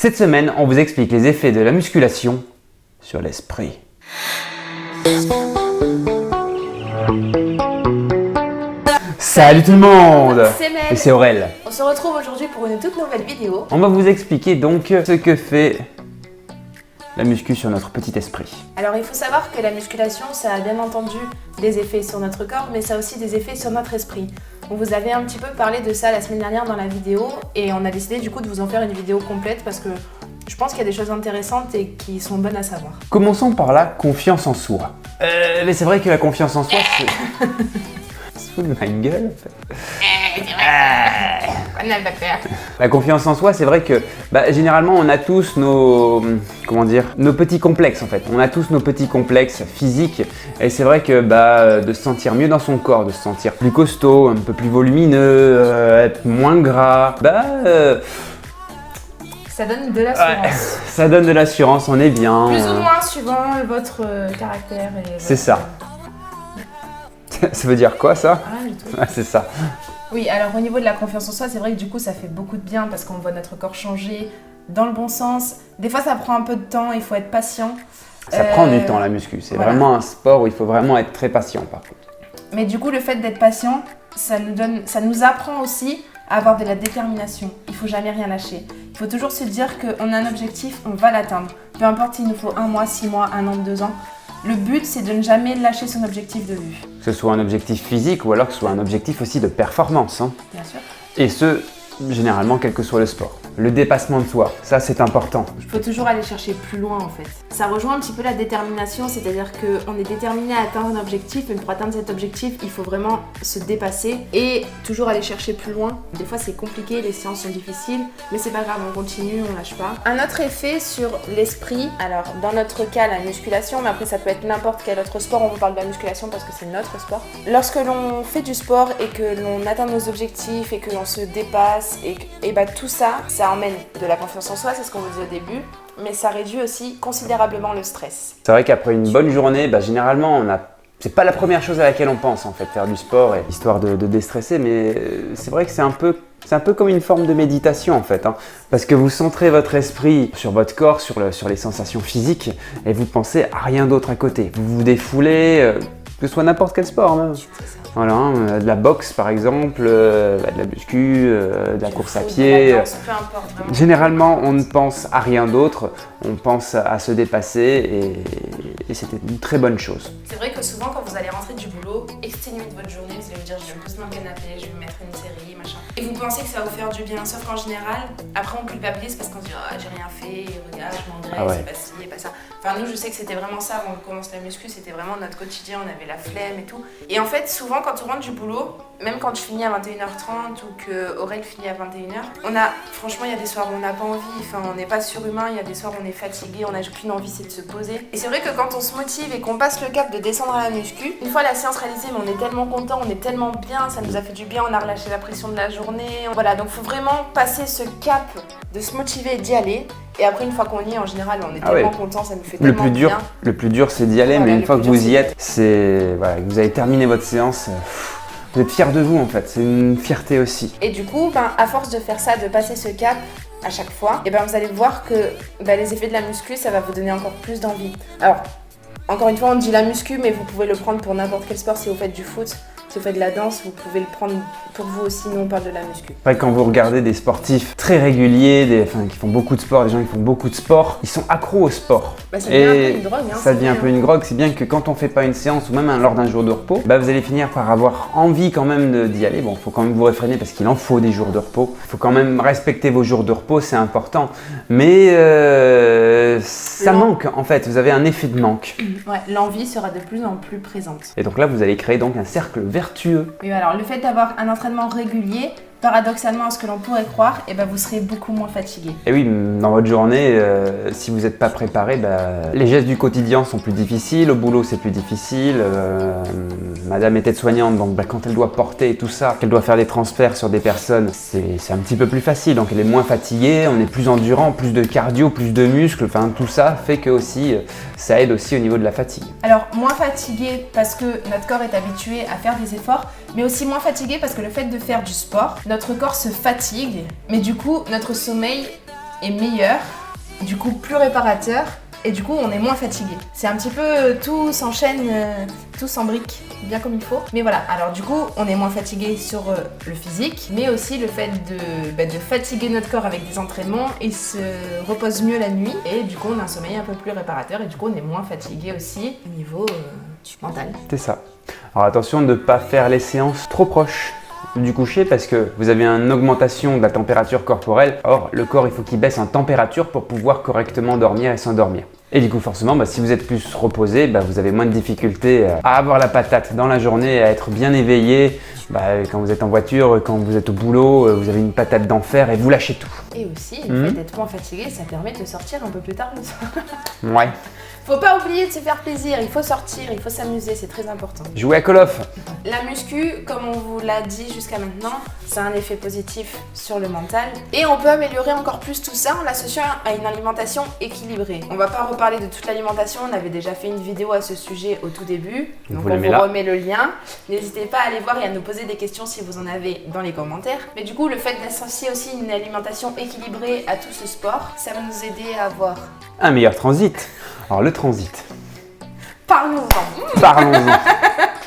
Cette semaine, on vous explique les effets de la musculation sur l'esprit. Salut tout le monde! C'est Mel. Et c'est Aurel. On se retrouve aujourd'hui pour une toute nouvelle vidéo. On va vous expliquer donc ce que fait la muscu sur notre petit esprit. Alors il faut savoir que la musculation, ça a bien entendu des effets sur notre corps, mais ça a aussi des effets sur notre esprit. On vous avait un petit peu parlé de ça la semaine dernière dans la vidéo et on a décidé du coup de vous en faire une vidéo complète parce que je pense qu'il y a des choses intéressantes et qui sont bonnes à savoir. Commençons par la confiance en soi. Mais c'est vrai que la confiance en soi, c'est... se fout de ma gueule en fait. La confiance en soi, c'est vrai que généralement on a tous nos petits complexes en fait. On a tous nos petits complexes physiques et c'est vrai que de se sentir mieux dans son corps, de se sentir plus costaud, un peu plus volumineux, être moins gras, ça donne de l'assurance. Ouais, ça donne de l'assurance, on est bien. Plus ou moins suivant votre caractère. C'est ça. Ça veut dire quoi ça? Rien du tout. Ouais, c'est ça. Oui, alors au niveau de la confiance en soi, c'est vrai que du coup ça fait beaucoup de bien parce qu'on voit notre corps changer dans le bon sens. Des fois ça prend un peu de temps, il faut être patient. Ça prend du temps la muscu, c'est vraiment un sport où il faut vraiment être très patient par contre. Mais du coup le fait d'être patient, ça nous apprend aussi à avoir de la détermination. Il faut jamais rien lâcher. Il faut toujours se dire qu'on a un objectif, on va l'atteindre. Peu importe s'il nous faut 1 mois, 6 mois, 1 an, 2 ans. Le but, c'est de ne jamais lâcher son objectif de vue. Que ce soit un objectif physique ou alors que ce soit un objectif aussi de performance. Bien sûr. Et ce, généralement, quel que soit le sport. Le dépassement de soi, ça c'est important. Il faut toujours aller chercher plus loin en fait. Ça rejoint un petit peu la détermination, c'est-à-dire qu'on est déterminé à atteindre un objectif, mais pour atteindre cet objectif, il faut vraiment se dépasser et toujours aller chercher plus loin. Des fois c'est compliqué, les séances sont difficiles, mais c'est pas grave, on continue, on lâche pas. Un autre effet sur l'esprit, alors dans notre cas la musculation, mais après ça peut être n'importe quel autre sport, on vous parle de la musculation parce que c'est notre sport. Lorsque l'on fait du sport et que l'on atteint nos objectifs et que l'on se dépasse et tout ça emmène de la confiance en soi, c'est ce qu'on vous dit au début, mais ça réduit aussi considérablement le stress. C'est vrai qu'après une bonne journée, généralement, c'est pas la première chose à laquelle on pense en fait, faire du sport, histoire de déstresser, mais c'est vrai que c'est un peu comme une forme de méditation en fait, parce que vous centrez votre esprit sur votre corps, sur les sensations physiques, et vous pensez à rien d'autre à côté. Vous vous défoulez, que ce soit n'importe quel sport, même. Voilà, de la boxe par exemple, de la muscu, de la course à pied. De la danse, peu importe, vraiment. Généralement, on ne pense à rien d'autre, on pense à se dépasser et c'était une très bonne chose. C'est vrai que souvent quand vous allez rentrer du boulot, exténué de votre journée, vous allez vous dire je vais me poser dans le canapé, je vais me mettre une série, machin. Et vous pensez que ça va vous faire du bien, sauf qu'en général, après on culpabilise parce qu'on se dit j'ai rien fait, regarde, je m'engraisse, c'est pas ci, et pas ça. Enfin nous je sais que c'était vraiment ça avant qu'on commence la muscu, c'était vraiment notre quotidien, on avait la flemme et tout. Et en fait souvent quand on rentre du boulot, même quand je finis à 21h30 ou que Aurel finit à 21h, franchement il y a des soirs où on n'a pas envie, on n'est pas surhumain, il y a des soirs où on est fatigué, on n'a qu'une envie, c'est de se poser. Et c'est vrai que quand on se motive et qu'on passe le cap de descendre à la muscu, une fois la séance réalisée, mais on est tellement content, on est tellement bien, ça nous a fait du bien, on a relâché la pression de la journée. Voilà, donc faut vraiment passer ce cap de se motiver et d'y aller. Et après, une fois qu'on y est, en général, on est tellement content, ça nous fait tellement bien. Le plus dur, c'est d'y aller, mais une fois que vous y êtes, que vous avez terminé votre séance, vous êtes fiers de vous en fait, c'est une fierté aussi. Et du coup, à force de faire ça, de passer ce cap à chaque fois, vous allez voir que les effets de la muscu, ça va vous donner encore plus d'envie. Alors, encore une fois, on dit la muscu, mais vous pouvez le prendre pour n'importe quel sport. Si vous faites du foot, si vous faites de la danse, vous pouvez le prendre pour vous aussi. Nous, on parle de la muscu. Après, quand vous regardez des sportifs très réguliers, qui font beaucoup de sport, des gens qui font beaucoup de sport, ils sont accros au sport. Ça devient un peu une drogue. Ça devient un peu une drogue, c'est bien que quand on fait pas une séance ou même lors d'un jour de repos, vous allez finir par avoir envie quand même d'y aller. Bon, il faut quand même vous réfréner parce qu'il en faut des jours de repos. Il faut quand même respecter vos jours de repos, c'est important. Mais ça manque en fait, vous avez un effet de manque. Ouais, l'envie sera de plus en plus présente. Et donc là, vous allez créer donc un cercle vertueux. Oui, alors le fait d'avoir un entraînement régulier, paradoxalement à ce que l'on pourrait croire, vous serez beaucoup moins fatigué. Et oui, dans votre journée, si vous n'êtes pas préparé, les gestes du quotidien sont plus difficiles, au boulot c'est plus difficile, madame est aide-soignante, donc quand elle doit porter et tout ça, qu'elle doit faire des transferts sur des personnes, c'est un petit peu plus facile, donc elle est moins fatiguée, on est plus endurant, plus de cardio, plus de muscles, tout ça fait que aussi, ça aide aussi au niveau de la fatigue. Alors moins fatigué parce que notre corps est habitué à faire des efforts, mais aussi moins fatigué parce que le fait de faire du sport, notre corps se fatigue, mais du coup notre sommeil est meilleur, du coup plus réparateur, et du coup on est moins fatigué. C'est un petit peu tout s'enchaîne, tout s'embrique bien comme il faut. Mais voilà, alors du coup on est moins fatigué sur le physique, mais aussi le fait de fatiguer notre corps avec des entraînements, il se repose mieux la nuit et du coup on a un sommeil un peu plus réparateur et du coup on est moins fatigué aussi au niveau mental. C'est ça. Alors attention de ne pas faire les séances trop proches du coucher parce que vous avez une augmentation de la température corporelle. Or, le corps, il faut qu'il baisse en température pour pouvoir correctement dormir et s'endormir. Et du coup, forcément, si vous êtes plus reposé, vous avez moins de difficultés à avoir la patate dans la journée, à être bien éveillé. Quand vous êtes en voiture, quand vous êtes au boulot, vous avez une patate d'enfer et vous lâchez tout. Et aussi, le fait d'être moins fatigué, ça permet de sortir un peu plus tard le soir. Ouais. Faut pas oublier de se faire plaisir, il faut sortir, il faut s'amuser, c'est très important. Jouer à Call of. La muscu, comme on vous l'a dit jusqu'à maintenant, ça a un effet positif sur le mental. Et on peut améliorer encore plus tout ça en l'associant à une alimentation équilibrée. On va pas reparler de toute l'alimentation, on avait déjà fait une vidéo à ce sujet au tout début. Donc on vous remet le lien. N'hésitez pas à aller voir et à nous poser des questions si vous en avez dans les commentaires. Mais du coup, le fait d'associer aussi une alimentation équilibrée à tout ce sport, ça va nous aider à avoir un meilleur transit. Alors le transit. Parlons-en. Parlons-en.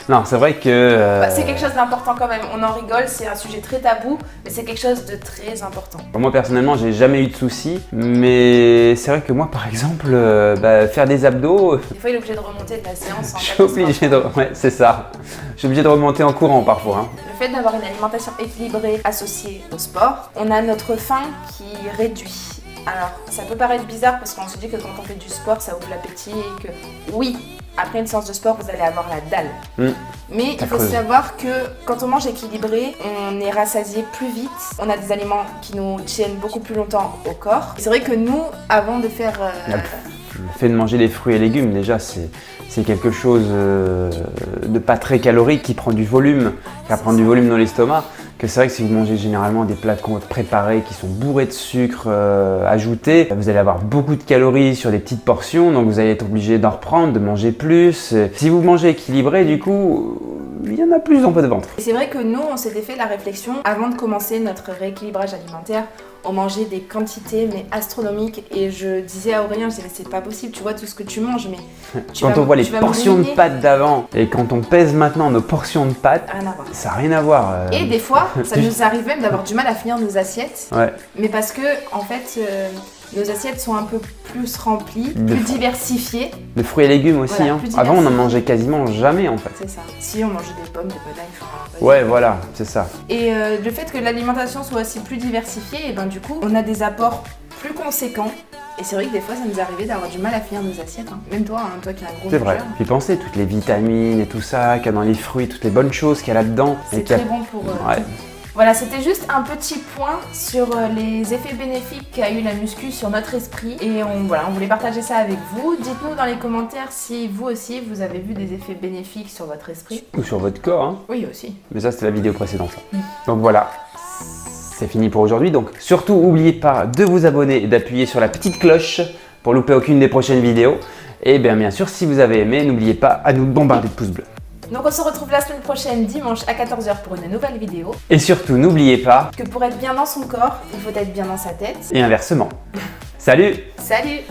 Non, c'est vrai que... c'est quelque chose d'important quand même. On en rigole, c'est un sujet très tabou, mais c'est quelque chose de très important. Moi personnellement, j'ai jamais eu de soucis, mais c'est vrai que moi par exemple, faire des abdos... Des fois, il est obligé de remonter de la séance. Je suis obligé de... Ouais, c'est ça. Je suis obligé de remonter en courant parfois. Hein. Le fait d'avoir une alimentation équilibrée associée au sport, on a notre faim qui réduit. Alors, ça peut paraître bizarre parce qu'on se dit que quand on fait du sport, ça ouvre l'appétit et que oui, après une séance de sport, vous allez avoir la dalle. Mais il faut savoir que quand on mange équilibré, on est rassasié plus vite. On a des aliments qui nous tiennent beaucoup plus longtemps au corps. C'est vrai que nous, avant de faire... Le fait de manger des fruits et légumes, déjà, c'est quelque chose de pas très calorique qui prend du volume, qui va prendre du volume dans l'estomac. Que c'est vrai que si vous mangez généralement des plats préparés qui sont bourrés de sucre ajouté, vous allez avoir beaucoup de calories sur des petites portions, donc vous allez être obligé d'en reprendre, de manger plus. Si vous mangez équilibré, du coup, il y en a plus dans votre ventre. Et c'est vrai que nous, on s'était fait la réflexion avant de commencer notre rééquilibrage alimentaire. On mangeait des quantités mais astronomiques et je disais à Aurélien, je disais c'est pas possible, tu vois tout ce que tu manges mais quand on voit les portions de pâtes d'avant et quand on pèse maintenant nos portions de pâtes, ça n'a rien à voir. Et des fois, ça nous arrive même d'avoir du mal à finir nos assiettes, mais parce que en fait nos assiettes sont un peu plus remplies, plus diversifiées. De fruits et légumes aussi. Voilà, avant, on n'en mangeait quasiment jamais en fait. C'est ça. Si on mangeait des pommes, des bananes. Ouais, voilà, c'est ça. Et le fait que l'alimentation soit aussi plus diversifiée, et du coup, on a des apports plus conséquents. Et c'est vrai que des fois, ça nous arrivait d'avoir du mal à finir nos assiettes. Hein. Même toi, toi qui as un gros C'est vrai. Puis pensez, toutes les vitamines et tout ça, qu'il y a dans les fruits, toutes les bonnes choses qu'il y a là-dedans. C'est très bon pour... Voilà, c'était juste un petit point sur les effets bénéfiques qu'a eu la muscu sur notre esprit et on voulait partager ça avec vous. Dites-nous dans les commentaires si vous aussi vous avez vu des effets bénéfiques sur votre esprit. Ou sur votre corps. Hein. Oui, aussi. Mais ça, c'était la vidéo précédente. Donc voilà, c'est fini pour aujourd'hui. Donc surtout, n'oubliez pas de vous abonner et d'appuyer sur la petite cloche pour louper aucune des prochaines vidéos. Et bien sûr, si vous avez aimé, n'oubliez pas à nous bombarder de pouces bleus. Donc on se retrouve la semaine prochaine, dimanche à 14 h pour une nouvelle vidéo. Et surtout, n'oubliez pas que pour être bien dans son corps, il faut être bien dans sa tête. Et inversement. Salut! Salut!